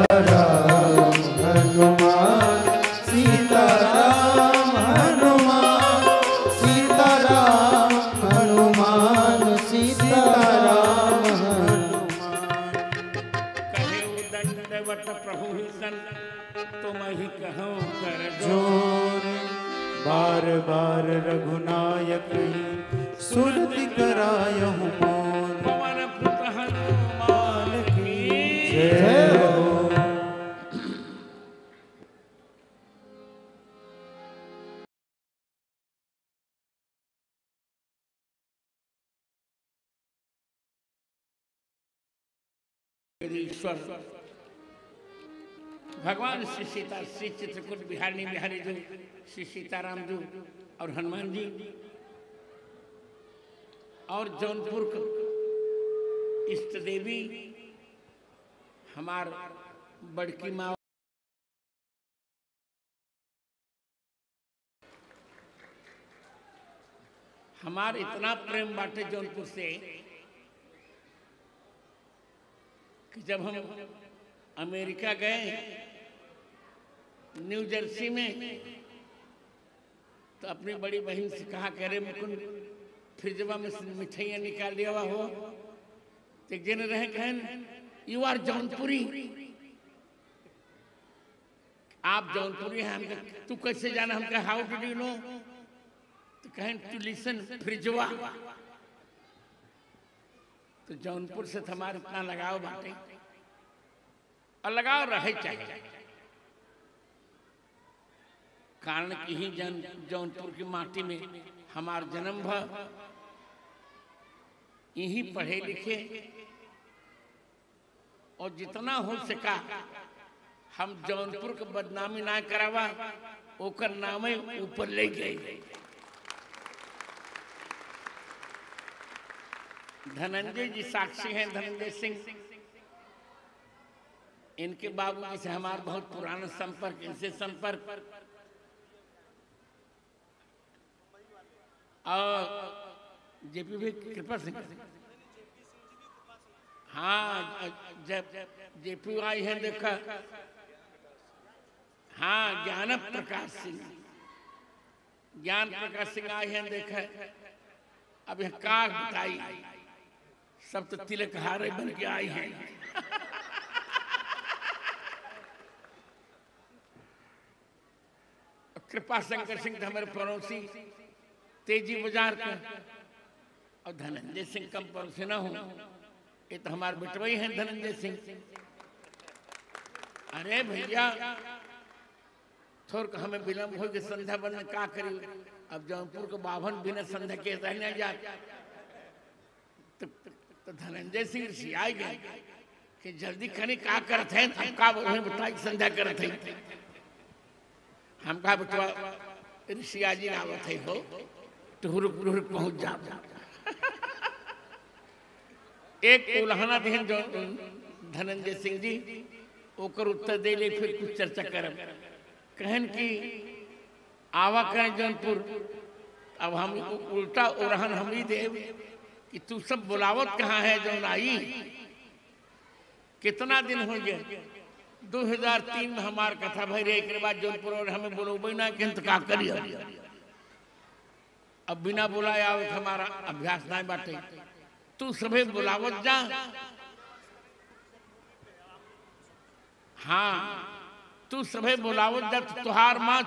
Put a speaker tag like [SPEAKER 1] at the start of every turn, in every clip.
[SPEAKER 1] राम हनुमान सीताराम हनुमान सीताराम हनुमान सीताराम हनुमान।
[SPEAKER 2] कहे दंडवत प्रभु सन तुम ही कहो कर
[SPEAKER 1] जोर बार बार रघुनायक सुरति करायहु मोर।
[SPEAKER 2] पवन पुत हनुमान की
[SPEAKER 1] जय हो।
[SPEAKER 2] ईश्वर भगवान श्री सीता श्री चित्रकूट बिहारी बिहारी जी श्री सीताराम जी और हनुमान जी और जौनपुर इष्ट देवी हमार बड़की माँ हमार इतना प्रेम बाटे जौनपुर से कि जब हम अमेरिका गए न्यू जर्सी में तो अपनी बड़ी बहन से कहा कि अरे मुकुंद फ्रिजवा में से मिठाइयाँ निकाल लिया हुआ हो तो एक जन रहे कहन यू आर जौनपुरी आप जौनपुरी हैं। हम तू कैसे जाना? हम कहा हाउ डिड यू नो? तो कहन टू लिसन फ्रिजवा। तो जौनपुर से हमारा इतना लगाव बाटे और लगाव रहे चाहिए कारण कि ही जौनपुर की माटी में हमार जन्म भ यही पढ़े लिखे और जितना हो सका हम जौनपुर के बदनामी ना करावा ओकर नामे ऊपर ले गए। धनंजय जी साक्षी हैं, धनंजय सिंह। इनके बाबूजी से हमारा बहुत पुराना संपर्क, इनसे संपर्क और जेपी भी कृपा सिंह। हाँ जब जेपी आई है देखा। हाँ ज्ञान प्रकाश सिंह, ज्ञान प्रकाश सिंह आई है देखा। अब यह का बताई सब तो तिलक हारे बन के आई हैं। कृपा शंकर सिंह हमारे पड़ोसी तेजी बाजार का और धनंजय सिंह कम पड़ोसी ना हो। ये तो हमारे बेटवाई हैं धनंजय सिंह। अरे भैया थोड़ा हमें विलम्ब हो के संध्या बंद का करी। अब जौनपुर को बाभन बिना संध्या के रहने जा तो धनंजय सिंह ऋषि आ गए कि जल्दी खनी का करते हैं। हम का बताई संध्या करते हैं। हम कहा बटवा ऋषि आज ही आवत है हो टुहुरुक टुहुरुक पहुंच जा। एक उल्हाना देहन जो धनंजय सिंह जी ओकर उत्तर दे ले फिर कुछ चर्चा करब। कहन कि आवा करें जौनपुर। अब हम उल्टा उड़हन हम ही देव कि तू सब बुलावत कहाँ है जौन आई। कितना दिन हो गए 2003 में हमार कथा भई रहे। एक बाद जौनपुर और हमें बोलोबे ना कि का करिए। अब बिना बुलाए आवे हमारा अभ्यास नहीं बाटे। तू सभे बुलावत जा। हाँ तू सभे बुलावत जा तो तुहार माँ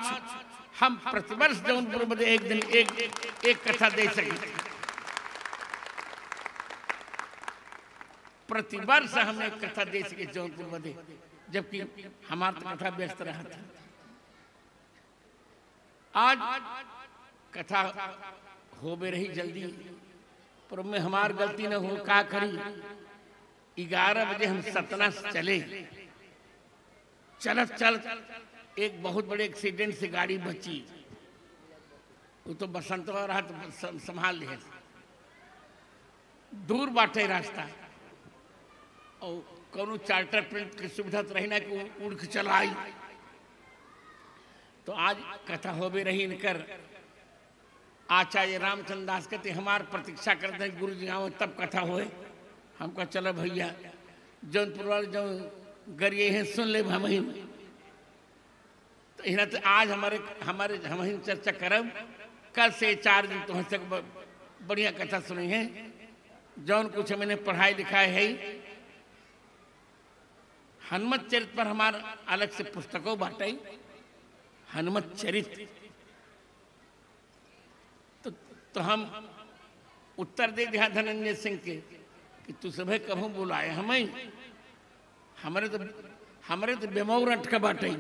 [SPEAKER 2] हम प्रतिवर्ष जौनपुर में एक दिन एक कथा दे सके। प्रतिवर्ष हम एक कथा दे सके जौनपुर में, जबकि हमारा कथा व्यस्त रहा था। आज कथा हो भी रही जल्दी पर में हमार गलती न हो का करी। 11 बजे हम सतना से चले। चलत चलत एक बहुत बड़े एक्सीडेंट से गाड़ी बची। वो तो बसंतवा रहा तो संभाल लिया। दूर बाटे रास्ता और कोनो चार्टर प्लेन की सुविधा तो रही ना कि उड़ के चला आई। तो आज कथा हो भी रही इनकर आचार्य रामचंद्र दास कहते हमार प्रतीक्षा करते हैं गुरु जी आओ तब कथा होए। हमको चलो भैया जौनपुर वाले जो अगर ये सुन ले हम ही तो इन्हें तो आज हमारे हम ही चर्चा करब। कल से 4 दिन तो तक बढ़िया कथा सुनी है। जौन कुछ मैंने पढ़ाई लिखाई है हनुमत चरित्र पर हमारा अलग से पुस्तकों बांटे हनुमत चरित्र। तो हम उत्तर दे दिया धनंजय सिंह के कि तू सुबह कभू बुलाए हमें हमारे तो बेमौर अटका बाटे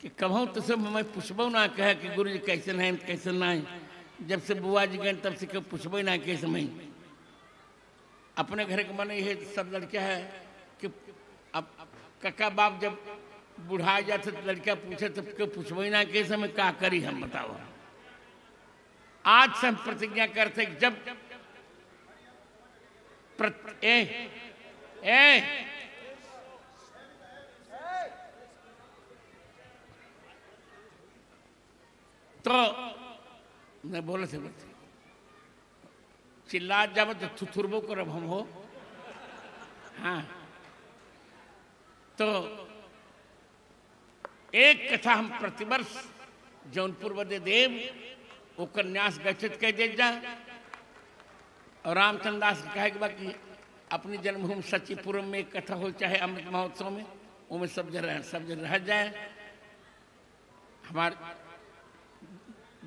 [SPEAKER 2] कि कभू तो सब हमें पूछबो ना कहे कि गुरु जी कैसे है कैसे ना है। जब से बुआ जी गए तब से कभी पूछबो ना कैसे मैं अपने घर के मन ये सब लड़का है कि अब कक्का बाप जब बुढ़ा जाते तो लड़का पूछे तो क्यों पूछबो ना कैसे मैं क्या करी हम बताओ। आज से हम प्रतिज्ञा करते जब तो मैं बोले थे चिल्ला जब तो थुथुरबो करब हम हो। हाँ तो एक कथा हम प्रतिवर्ष जौनपुर बदे देव ओकर न्यास गच्छित कह दे जा और रामचंद्र दास कहे के बाकी अपनी जन्मभूमि सच्चीपुरम में एक कथा हो चाहे अमृत महोत्सव में उनमें सब जन रह जाए। हमारे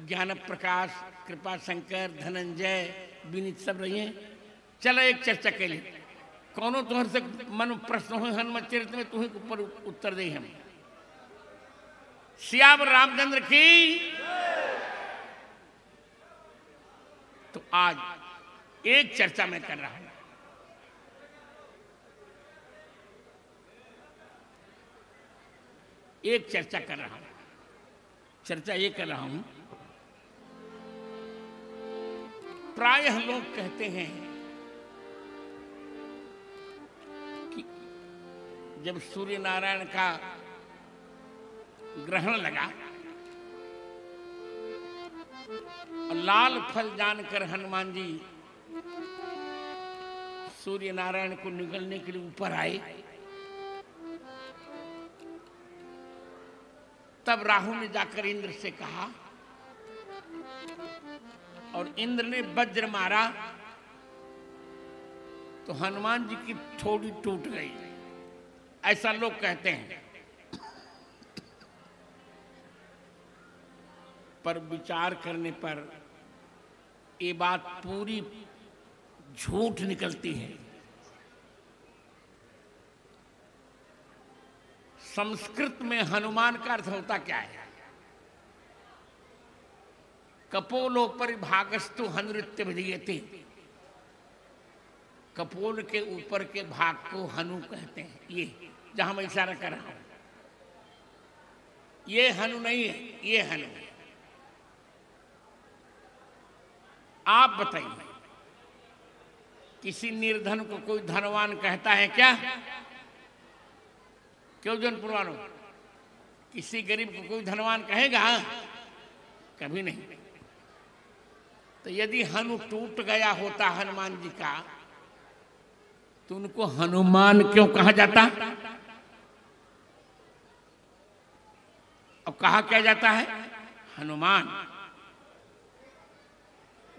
[SPEAKER 2] ज्ञान प्रकाश कृपा शंकर धनंजय विनीत सब रही हैं। चलो एक चर्चा के लिए कौनो तुहर से मन प्रश्न हो हनुमत चरित्र में तुम्हें ऊपर उत्तर दे हम। सियावर रामचंद्र की। तो आज एक चर्चा मैं कर रहा हूं। एक चर्चा कर रहा हूं। चर्चा ये कर रहा हूं प्रायः लोग कहते हैं कि जब सूर्य नारायण का ग्रहण लगा और लाल फल जानकर हनुमान जी सूर्य नारायण को निगलने के लिए ऊपर आए तब राहु ने जाकर इंद्र से कहा और इंद्र ने वज्र मारा तो हनुमान जी की ठोड़ी टूट गई। ऐसा लोग कहते हैं पर विचार करने पर ये बात पूरी झूठ निकलती है। संस्कृत में हनुमान का अर्थ होता क्या है? कपोलोपरि भागस्तु हनुरित्य विधीयते। कपोल के ऊपर के भाग को हनु कहते हैं। ये जहां मैं इशारा कर रहा हूं ये हनु नहीं है, ये हनु है। आप बताइए किसी निर्धन को कोई धनवान कहता है क्या? क्यों जौनपुर वालों? किसी गरीब को कोई धनवान कहेगा? कभी नहीं। तो यदि हनु टूट गया होता हनुमान जी का तो उनको हनुमान क्यों कहा जाता? अब कहा क्या जाता है? हनुमान।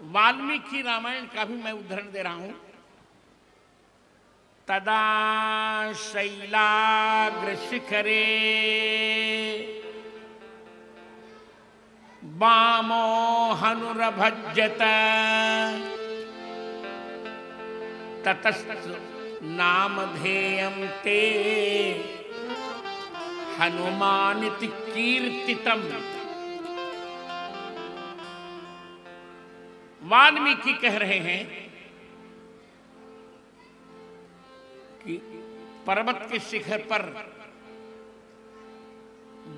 [SPEAKER 2] वाल्मीकि रामायण का भी मैं उदाहरण दे रहा हूं। तदा शैलाग्र शिखरे वामो हनुरभज्यत ततस्तु नामधेयं ते हनुमानिति कीर्तितम्। वाल्मीकि कह रहे हैं कि पर्वत के शिखर पर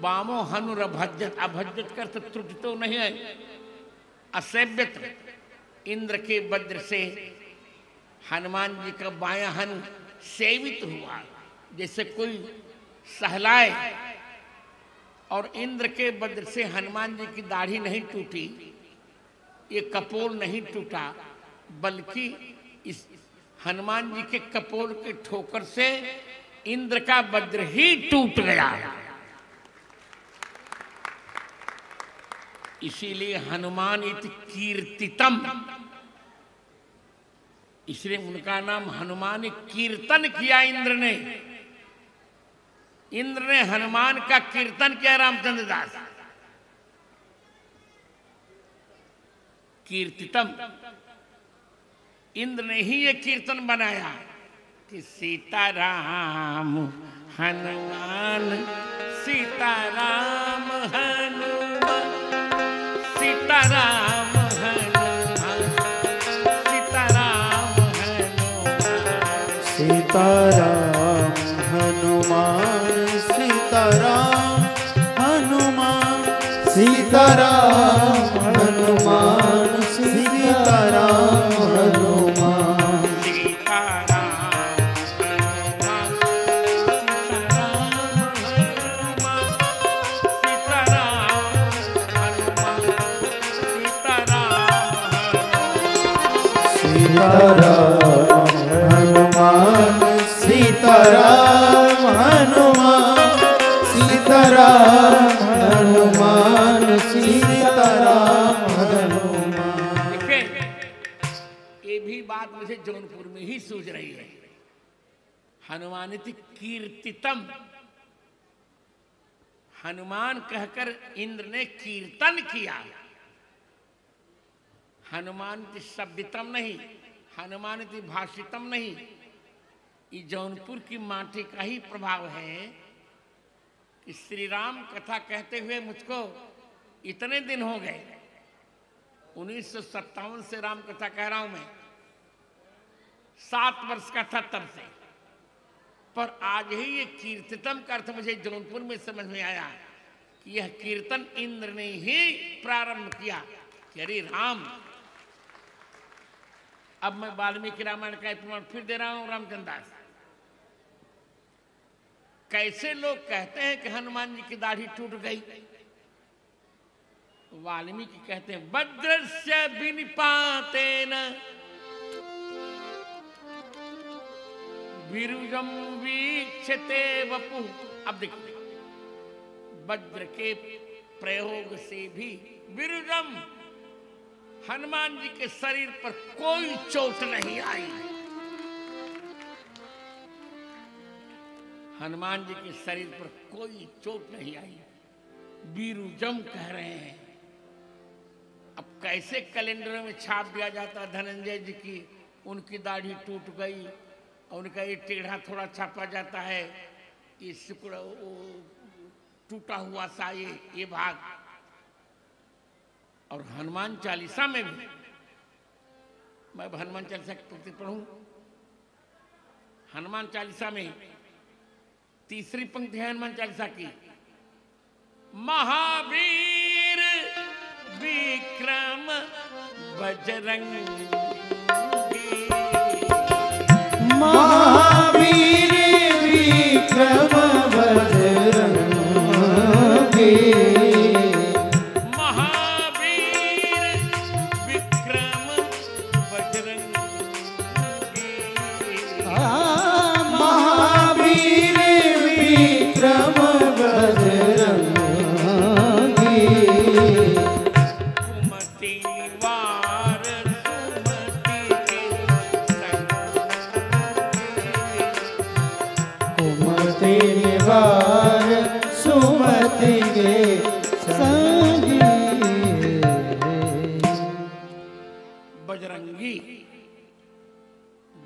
[SPEAKER 2] वामो हनुर अभज्यत। अभज्यत का अर्थ त्रुटि तो नहीं है, असेव्यत। इंद्र के वज्र से हनुमान जी का बायां हनु सेवित हुआ, जैसे कोई सहलाए। और इंद्र के वज्र से हनुमान जी की दाढ़ी नहीं टूटी, ये कपोल नहीं टूटा, बल्कि इस हनुमान जी के कपोल के ठोकर से इंद्र का वज्र ही टूट गया। इसीलिए हनुमान इति कीर्तितम, इसलिए उनका नाम हनुमान। कीर्तन किया इंद्र ने, इंद्र ने हनुमान का कीर्तन किया। रामचंद्र दास कीर्तितम, इंद्र ने ही ये कीर्तन बनाया कि सीताराम हनुमान, सीताराम हनुमान, सीताराम हनुमान, सीताराम हनुमान,
[SPEAKER 1] सीताराम हनुमान, सीताराम हनुमान, सीताराम हनुमान, सीताराम हनुमान, सीताराम हनुमान, सीताराम हनुमान, सीताराम हनुमान, सीताराम हनुमान।
[SPEAKER 2] देखिए, ये भी बात मुझे जौनपुर में ही सूझ रही है। हनुमानिति कीर्तितम, हनुमान कहकर इंद्र ने कीर्तन किया। हनुमानिति शब्दितम नहीं, हनुमानिति भाषितम नहीं। ये जौनपुर की माटी का ही प्रभाव है कि श्री राम कथा कहते हुए मुझको इतने दिन हो गए। 1957 से राम कथा कह रहा हूं मैं, 7 वर्ष का था तब से। पर आज ही ये कीर्तितम का अर्थ मुझे जौनपुर में समझ में आया कि यह कीर्तन इंद्र ने ही प्रारंभ किया कि अरे राम। अब मैं वाल्मीकि रामायण का प्रमाण फिर दे रहा हूं। रामचंद्र दास, कैसे लोग कहते हैं कि हनुमान जी की दाढ़ी टूट गई। वाल्मीकि कहते हैं वज्रस्य विनिपातेन विरुजम वीक्षते वपु। अब देखिए, वज्र के प्रयोग से भी विरुजम, हनुमान जी के शरीर पर कोई चोट नहीं आई। हनुमान जी के शरीर पर कोई चोट नहीं आई, विरुजम कह रहे हैं। अब कैसे कैलेंडर में छाप दिया जाता धनंजय जी की उनकी दाढ़ी टूट गई और उनका ये टेढ़ा थोड़ा छापा जाता है, ये शुक्र टूटा हुआ सा ये भाग। और हनुमान चालीसा में भी, मैं हनुमान चालीसा की पंक्ति पढ़ूं। हनुमान चालीसा में तीसरी पंक्ति है हनुमान चालीसा की, महावीर विक्रम बजरंगी,
[SPEAKER 1] महावीर विक्रम बजरंगी,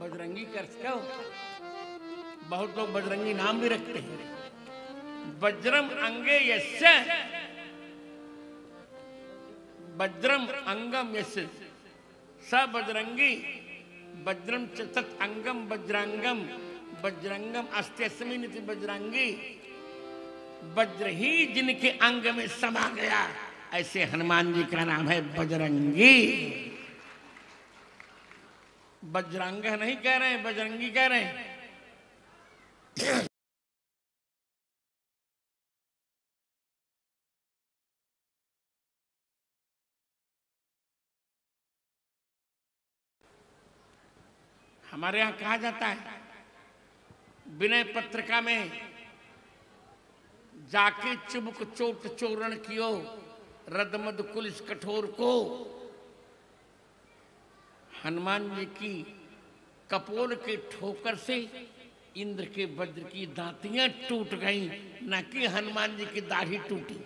[SPEAKER 2] बजरंगी कर क्यों? बहुत लोग बजरंगी नाम भी रखते हैं। वज्रम अंगे यस्य, वज्रम अंगम यस्य स बजरंगी, वज्रम च तत् अंगम वज्रांगम, वज्रांगम अस्त्यस्मिन् इति बजरंगी। वज्र ही जिनके अंग में समा गया, ऐसे हनुमान जी का नाम है बजरंगी। वज्रांग नहीं कह रहे हैं, बजरंगी कह रहे हैं। हमारे यहाँ कहा जाता है विनय पत्रिका में जाके चुबक चोट चोरण कियो रदमद कुलिस कठोर को। हनुमान जी की कपोल के ठोकर से इंद्र के वज्र की दांतियां टूट गईं, न कि हनुमान जी की दाढ़ी टूटी।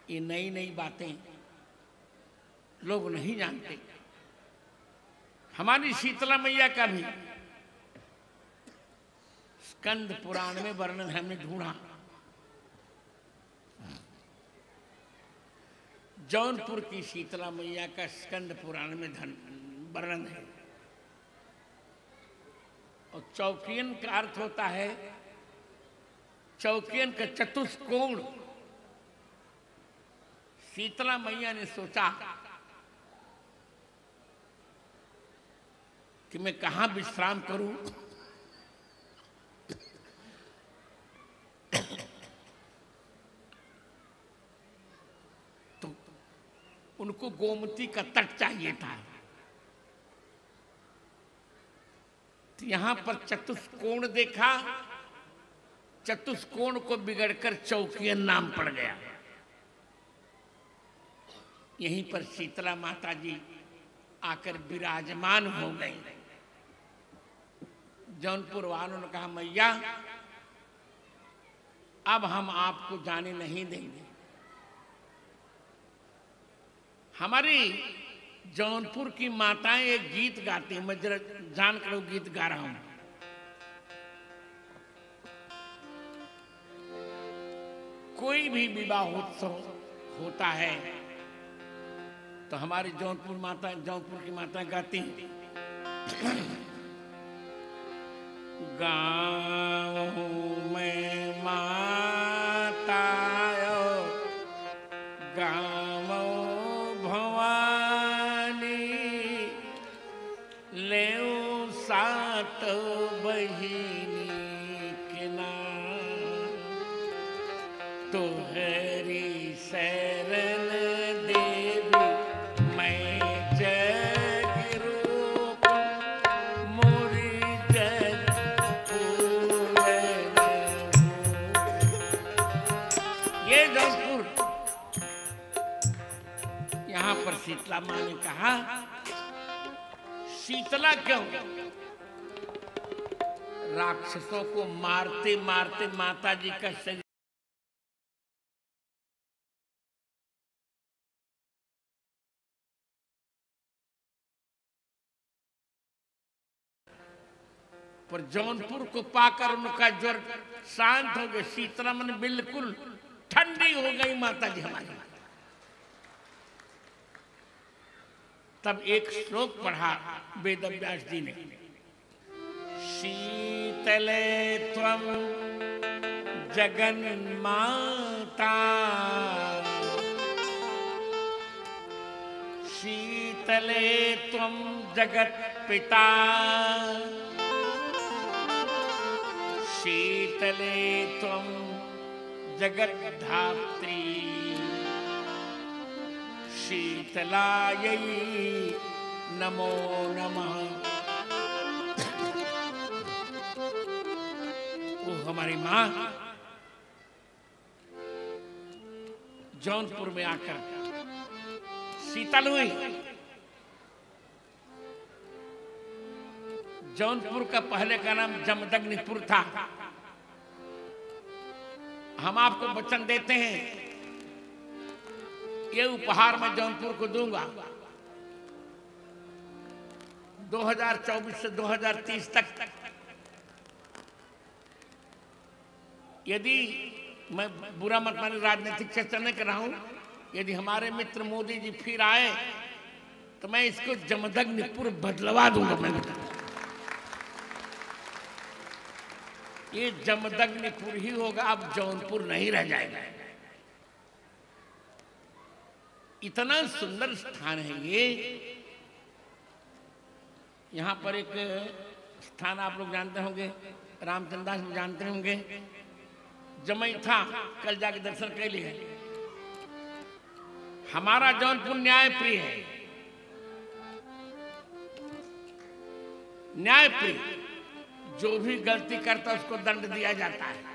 [SPEAKER 2] ये नई नई बातें लोग नहीं जानते। हमारी शीतला मैया का भी स्कंद पुराण में वर्णन हमने ढूंढा। जौनपुर की शीतला मैया का स्कंद पुराण में वर्णन है। और चौकियन का अर्थ होता है, चौकियन का चतुष्कोण। शीतला मैया ने सोचा कि मैं कहां विश्राम करूं। तो उनको गोमती का तट चाहिए था। तो यहां पर चतुष्कोण देखा, चतुष्कोण को बिगड़कर चौकियन नाम पड़ गया। यहीं पर शीतला माता जी आकर विराजमान हो गई। जौनपुर वालों ने कहा, मैया अब हम आपको जाने नहीं देंगे। हमारी जौनपुर की माताएं एक गीत गाती हैं, मैं जरा जान कर वो गीत गा रहा हूं। कोई भी विवाह उत्सव होता है तो हमारी जौनपुर की माता गाती हैं, गाँव में माता गाँव भवानी ले सात बहिनी के नाम तोहरी शरण देवी मैं जग रूप मोरी जग पूरन। ये जौनपुर, यहां पर शीतला मां ने कहा, शीतला क्यों? राक्षसों को मारते मारते माता जी का शरीर पर जौनपुर को पाकर उनका ज्वर शांत हो गया। शीतला मन बिल्कुल ठंडी हो गई माता जी हमारी। तब एक श्लोक पढ़ा वेद व्यास जी ने, शीतले त्वं जगन्माता शीतले त्वं जगत पिता शीतले त्वं जगत धात्री शीतलायै नमो नमः। वो हमारी मां जौनपुर में आकर शीतल हुई। जौनपुर का पहले का नाम जमदग्निपुर था। हम आपको वचन देते हैं, ये उपहार मैं जौनपुर को दूंगा। 2024 से 2030 तक यदि मैं बुरा मत माने, राजनीतिक चर्चा नहीं कर रहा हूं, यदि हमारे मित्र मोदी जी फिर आए तो मैं इसको जमदग्निपुर बदलवा दूंगा। मैं ये जमदग्निपुर ही होगा, अब जौनपुर नहीं रह जाएगा। इतना सुंदर स्थान है ये। यहाँ पर एक स्थान आप लोग जानते होंगे, रामचंद्र दास भी जानते होंगे, जमई था, कल जाके दर्शन कर लिए। हमारा जौनपुर न्याय प्रिय है। न्यायप्रिय, जो भी गलती करता उसको दंड दिया जाता है।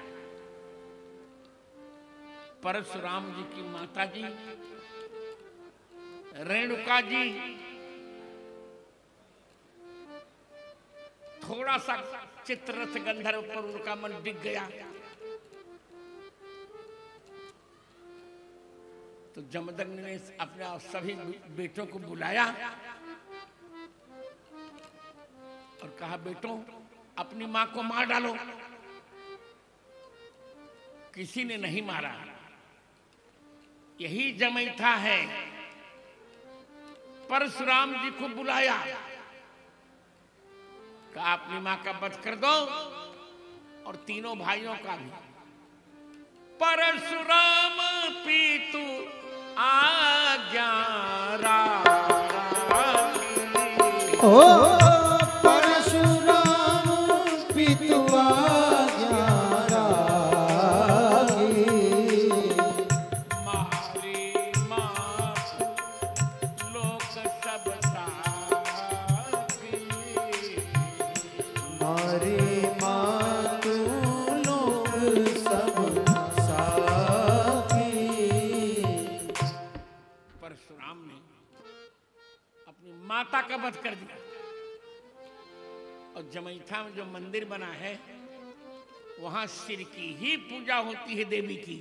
[SPEAKER 2] परशुराम जी की माता जी रेणुका जी थोड़ा सा चित्ररथ गंधर्व पर उनका मन डिग गया तो जमदग्नि ने अपने सभी बेटों को बुलाया और कहा, बेटों अपनी मां को मार डालो। किसी ने नहीं मारा। यही जमैथा है, परशुराम जी को बुलाया, कहा अपनी मां का वध कर दो और तीनों भाइयों का भी। परशुराम पीतु आज्ञा
[SPEAKER 1] ओ परशुराम पीतु आज्ञा
[SPEAKER 2] मारी मात लोक सब साकी,
[SPEAKER 1] मारे मातु लोक सब साकी।
[SPEAKER 2] परशुराम ने अपनी माता का वध कर दिया और जमैथा में जो मंदिर बना है वहां सिर की ही पूजा होती है देवी की।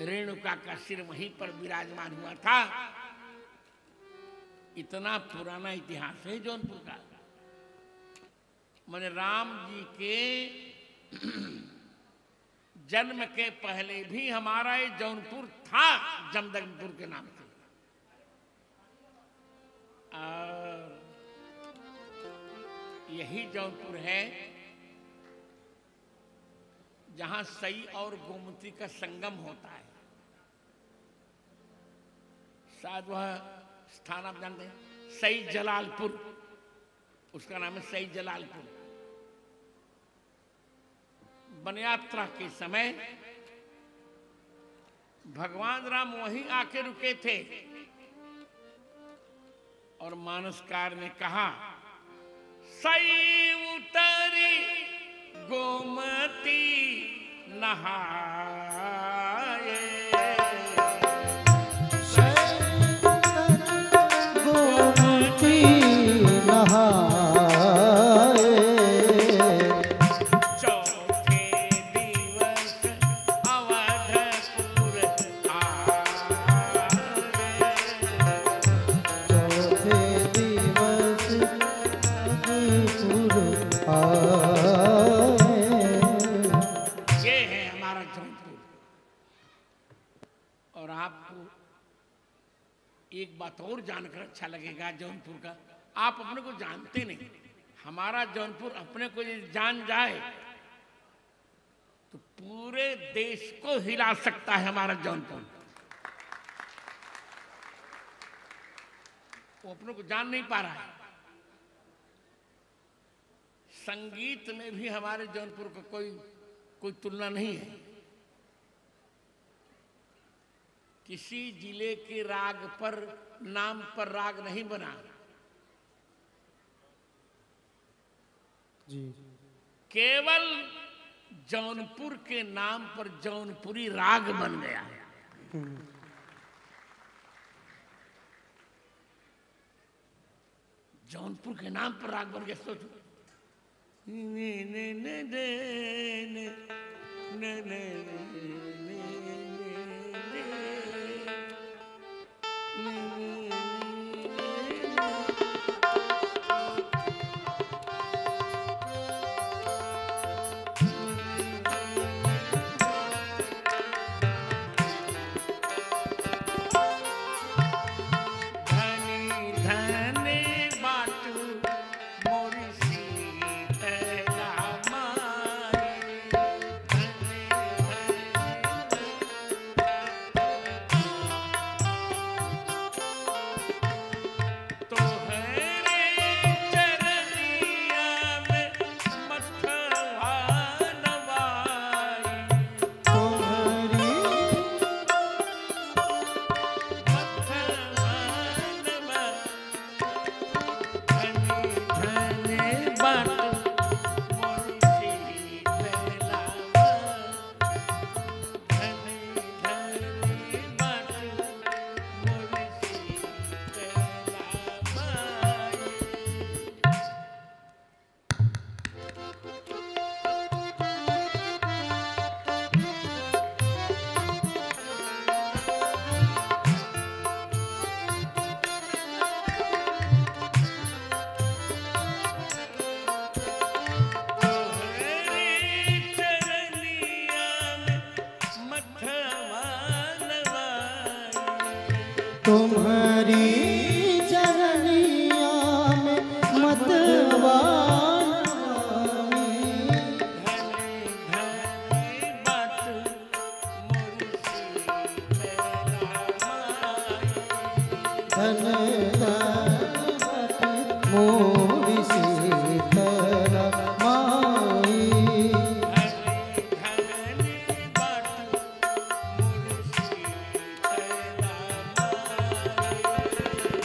[SPEAKER 2] रेणुका का सिर वहीं पर विराजमान हुआ था। इतना पुराना इतिहास है जौनपुर का। मैंने राम जी के जन्म के पहले भी हमारा ये जौनपुर था जमदग्निपुर के नाम से। और यही जौनपुर है जहां सई और गोमती का संगम होता है। शायद वह स्थान आप जानते हैं, सई जलालपुर, उसका नाम है सई जलालपुर। वन यात्रा के समय भगवान राम वहीं आके रुके थे और मानसकार ने कहा, सई उतरी गोमती नहाए,
[SPEAKER 1] गोमती नहाए।
[SPEAKER 2] चौथे दिवस अवधपुर आए,
[SPEAKER 1] चौथे दिवस अवधपुर आए।
[SPEAKER 2] ये है हमारा जौनपुर। और आपको एक बात और जानकर अच्छा लगेगा जौनपुर का, आप अपने को जानते नहीं। हमारा जौनपुर अपने को यदि जान जाए तो पूरे देश को हिला सकता है हमारा जौनपुर। वो अपने को जान नहीं पा रहा है। संगीत में भी हमारे जौनपुर का कोई तुलना नहीं है। किसी जिले के राग पर नाम पर राग नहीं बना,
[SPEAKER 1] जी
[SPEAKER 2] केवल जौनपुर के नाम पर जौनपुरी राग बन गया है। जौनपुर के नाम पर राग बन गया। सोचो, ने ने ने ने ने ने ने
[SPEAKER 1] तुम्हारी चरनिया में मतवाला धन मोरी शीतला माई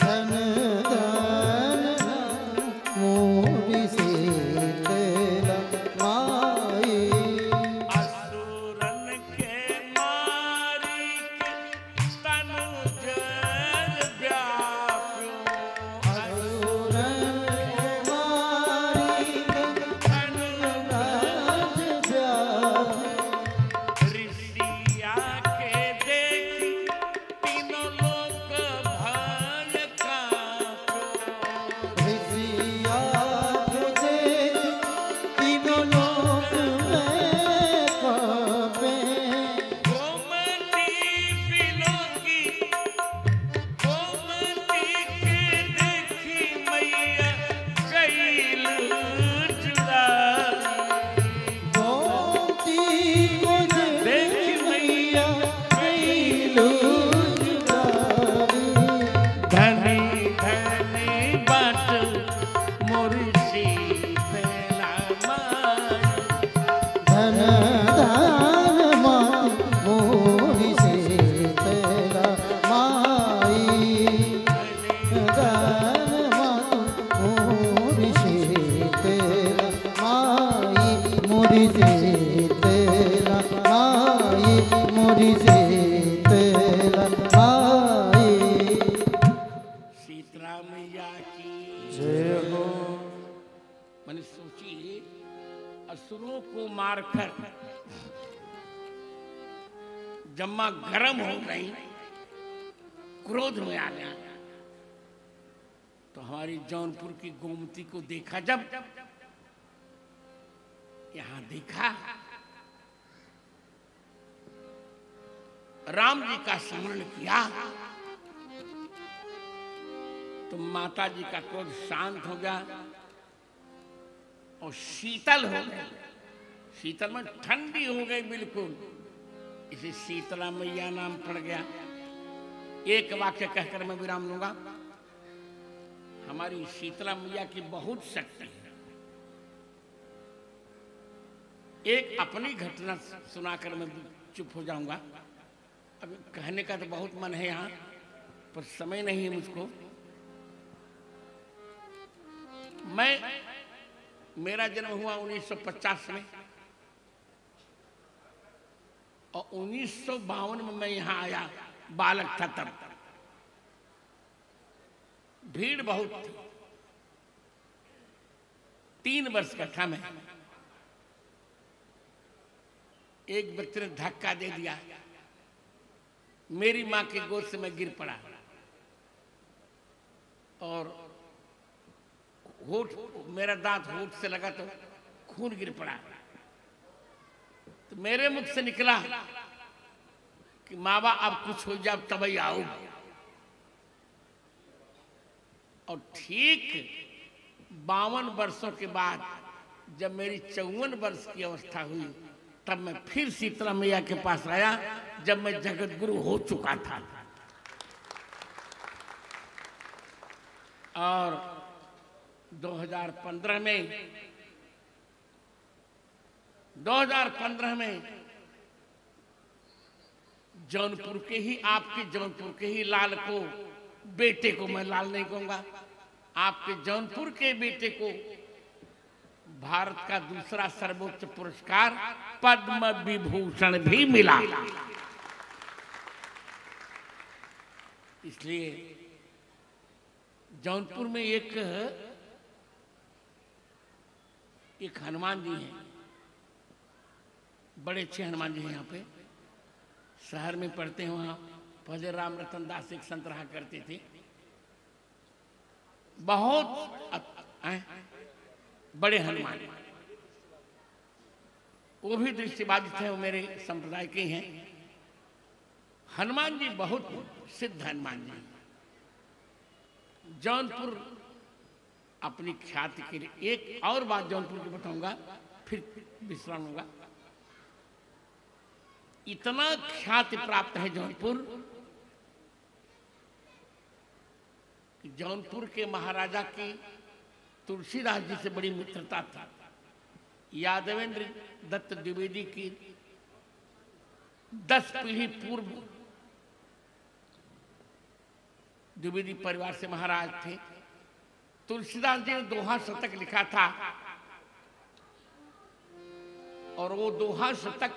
[SPEAKER 1] धन मोरी शीतला माई
[SPEAKER 2] असुरन के मारी के तनु जल व्याप्यो ऋषिया के देखी तीनों लोक भय कांपो गोमती बिलोकी गोमती के देखी मैया कैल जुदा देखी मैया धनी धनी बाट मुर्शी तेला शीतला मैया की
[SPEAKER 1] जय हो
[SPEAKER 2] मैंने सोची असुरों को मारकर जब मां गर्म हो गई क्रोध में आ गया तो हमारी जौनपुर की गोमती को देखा जब यहां देखा राम जी का स्मरण किया तो माता जी का क्रोध शांत हो गया और शीतल हो गई शीतल में ठंडी हो गई बिल्कुल इसे शीतला मैया नाम पड़ गया। एक वाक्य कहकर मैं विराम लूंगा। हमारी शीतला मैया की बहुत शक्ति है। एक अपनी घटना सुनाकर मैं चुप हो जाऊंगा। अब कहने का तो बहुत मन है यहाँ पर समय नहीं है मुझको। मेरा जन्म हुआ 1950 में और 1952 में मैं यहाँ आया, बालक था तब। भीड़ बहुत थी। 3 वर्ष का था मैं। एक व्यक्ति ने धक्का दे दिया, मेरी मां की गोद से मैं गिर पड़ा और होठ, मेरा दांत होठ से लगा तो खून गिर पड़ा। तो मेरे मुख से निकला कि मावा अब कुछ हो जाए तब ही आओ। और ठीक 52 वर्षों के बाद जब मेरी 54 वर्ष की अवस्था हुई तब मैं फिर शीतला मैया के पास आया, जब मैं जगत गुरु हो चुका था। और 2015 में जौनपुर के ही, आपके जौनपुर के ही लाल को, बेटे को, मैं लाल नहीं कहूंगा, आपके जौनपुर के बेटे को भारत का दूसरा सर्वोच्च पुरस्कार पद्म विभूषण भी मिला। इसलिए जौनपुर में एक हनुमान जी हैं, बड़े अच्छे हनुमान जी हैं। यहाँ पे शहर में पढ़ते हैं, वहाँ पहले राम रतन दास एक संत रहा करते थे, बहुत बड़े हनुमान। वो भी दृष्टिबाधित है, वो मेरे संप्रदाय के हैं। हनुमान जी बहुत सिद्ध हनुमान जी। जौनपुर अपनी ख्याति के लिए, एक और बात जौनपुर की बताऊंगा फिर विश्राम होगा। इतना ख्याति प्राप्त है जौनपुर कि जौनपुर के महाराजा की तुलसीदास जी से बड़ी मित्रता था। यादवेंद्र दत्त द्विवेदी की 10 पीढ़ी पूर्व द्विवेदी परिवार से महाराज थे। तुलसीदास जी ने दोहा शतक लिखा था और वो दोहा शतक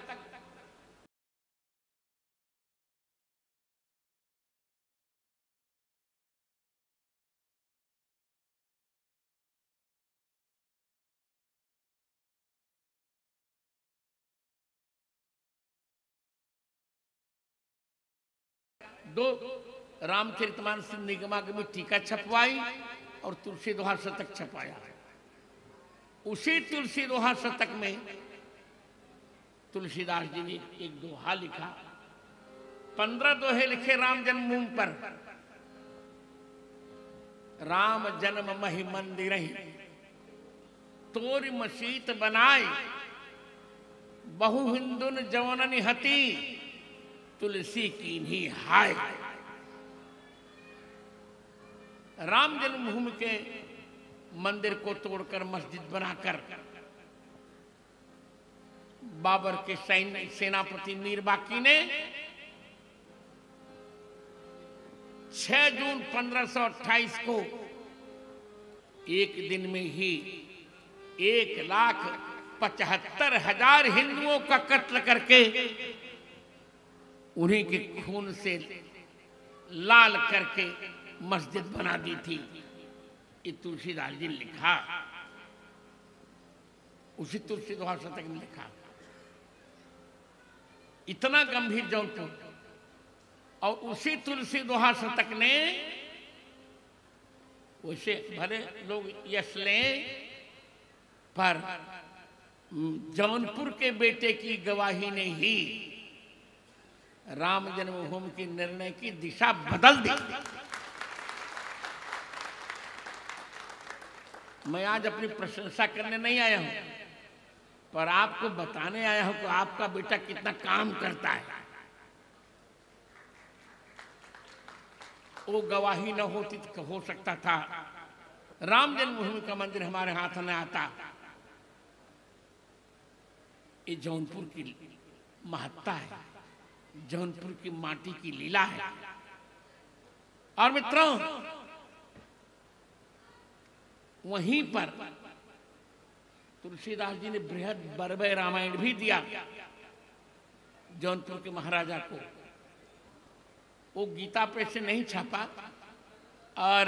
[SPEAKER 2] दो रामचरितमानस निगमा की भी टीका छपवाई और तुलसी दोहा शतक छपाया। उसी तुलसी दोहा शतक में तुलसीदास जी ने एक दोहा लिखा। 15 दोहे लिखे राम जन्मभूमि पर। राम जन्म महि मंदिर तोरी मसीत बनाए, बहु हिंदुन जवननि हती, तुलसी कीन्ही हाय। राम जन्मभूमि के मंदिर को तोड़कर मस्जिद बनाकर बाबर के सेनापति मीर बाकी ने 6 जून 1528 को एक दिन में ही 1,75,000 हिंदुओं का कत्ल करके उन्हीं के खून से लाल करके मस्जिद बना दी थी। ये तुलसीदास जी ने लिखा, उसी तुलसी दोहा शतक में लिखा। इतना गंभीर जौनपुर, और उसी तुलसी दोहा शतक ने उसे भले लोग यश लें, पर जौनपुर के बेटे की गवाही ने ही राम जन्मभूमि की निर्णय की दिशा बदल दी। मैं आज अपनी प्रशंसा करने नहीं आया हूं, पर आपको बताने आया हूं कि आपका बेटा कितना काम करता है। वो गवाही न होती तो हो सकता था राम जन्मभूमि का मंदिर हमारे हाथ में आता। ये जौनपुर की महत्ता है, जौनपुर की माटी की लीला है। और मित्रों, वहीं पर तुलसीदास जी ने बृहद बरबय रामायण भी दिया जौनपुर के महाराजा को। वो गीता पे से नहीं छापा और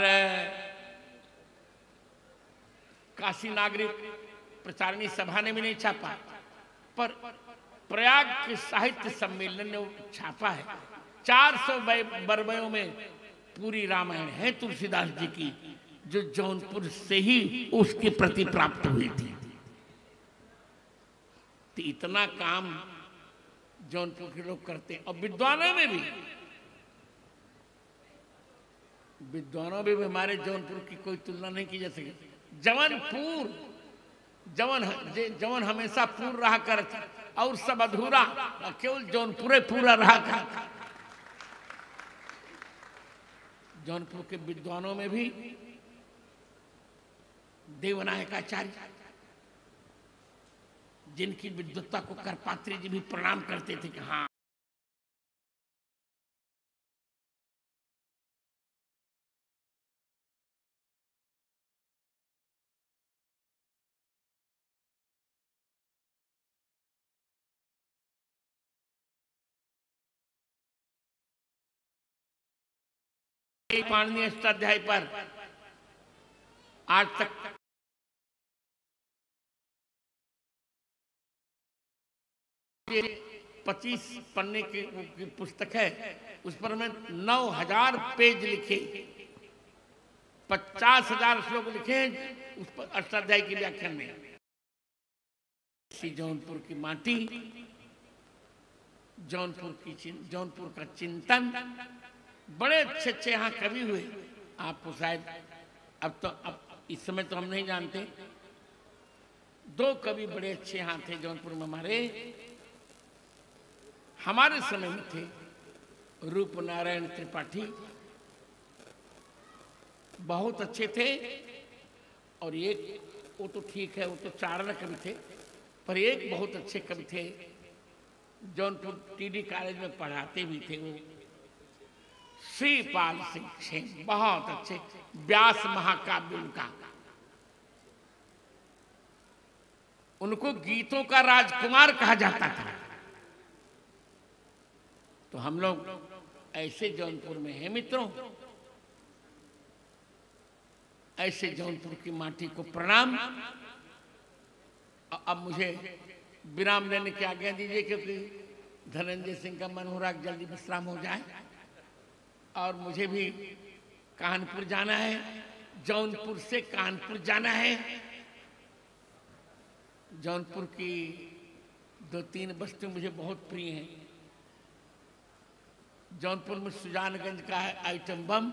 [SPEAKER 2] काशी नागरिक प्रचारणी सभा ने भी नहीं छापा, पर प्रयाग के साहित्य सम्मेलन ने छापा है। 400 बरबयों में पूरी रामायण है तुलसीदास जी की, जो जौनपुर से ही उसके प्रति प्राप्त हुई थी। तो इतना काम जौनपुर के लोग करते हैं। और विद्वानों में भी हमारे जौनपुर की कोई तुलना नहीं की जा सके। जवन हमेशा पूर्ण रहा कर और सब अधूरा, केवल जौनपुर पूरा रहा कर। जौनपुर के विद्वानों में भी देवनायकाचार्य, जिनकी विद्वत्ता को करपात्री जी भी प्रणाम करते थे कि हाँ, पाणिनीय अष्टाध्यायी पर आज तक 25 पन्ने की पुस्तक है। उस पर मैं 9,000 पेज लिखे, 50,000 श्लोक लिखे हैं उस पर अष्टाध्यायी की व्याख्या में। जौनपुर की माटी, जौनपुर का चिंतन, बड़े अच्छे अच्छे यहाँ कवि हुए। आपको शायद अब इस समय तो हम नहीं जानते। दो कवि बड़े अच्छे यहाँ थे जौनपुर में हमारे समय में थे, रूप नारायण त्रिपाठी, बहुत अच्छे थे। और एक वो तो ठीक है, वो तो चारण कवि थे, पर एक बहुत अच्छे कवि थे जौनपुर टीडी कॉलेज में पढ़ाते भी थे, वो श्रीपाल सिंह सेन, बहुत अच्छे। व्यास महाकाव्य उनको गीतों का राजकुमार कहा जाता था। तो हम लोग ऐसे जौनपुर में हैं मित्रों, ऐसे जौनपुर की माटी को प्रणाम। अब मुझे विराम लेने की आज्ञा दीजिए, क्योंकि धनंजय सिंह का मन हो रहा जल्दी विश्राम हो जाए और मुझे भी कानपुर जाना है, जौनपुर से कानपुर जाना है। जौनपुर की 2-3 बस्ती मुझे बहुत प्रिय हैं। जौनपुर में सुजानगंज का है आइटम बम,